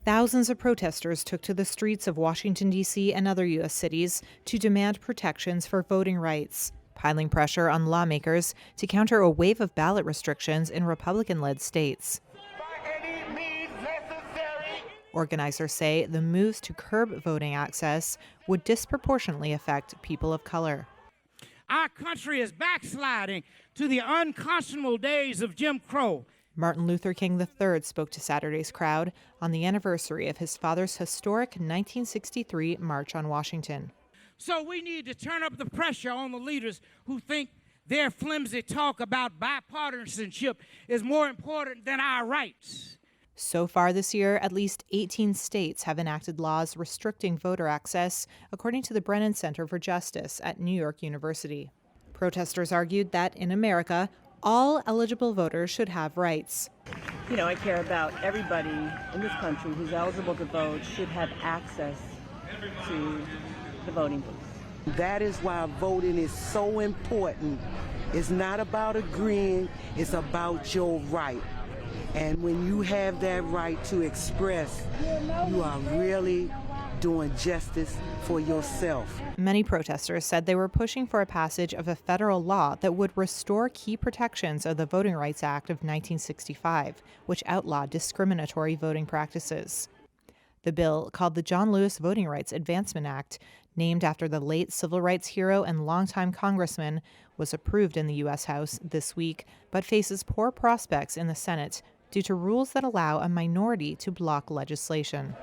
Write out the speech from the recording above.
Thousands of protesters took to the streets of Washington, D.C. and other U.S. cities to demand protections for voting rights, piling pressure on lawmakers to counter a wave of ballot restrictions in Republican-led states. Organizers say the moves to curb voting access would disproportionately affect people of color. Our country is backsliding to the unconscionable days of Jim Crow. Martin Luther King III spoke to Saturday's crowd on the anniversary of his father's historic 1963 March on Washington. So we need to turn up the pressure on the leaders who think their flimsy talk about bipartisanship is more important than our rights. So far this year, at least 18 states have enacted laws restricting voter access, according to the Brennan Center for Justice at New York University. Protesters argued that in America, all eligible voters should have rights. I care about everybody in this country who's eligible to vote should have access to the voting booth. That is why voting is so important. It's not about agreeing, it's about your right. And when you have that right to express, you are really doing justice for yourself. Many protesters said they were pushing for a passage of a federal law that would restore key protections of the Voting Rights Act of 1965, which outlawed discriminatory voting practices. The bill, called the John Lewis Voting Rights Advancement Act, named after the late civil rights hero and longtime congressman, was approved in the U.S. House this week, but faces poor prospects in the Senate due to rules that allow a minority to block legislation.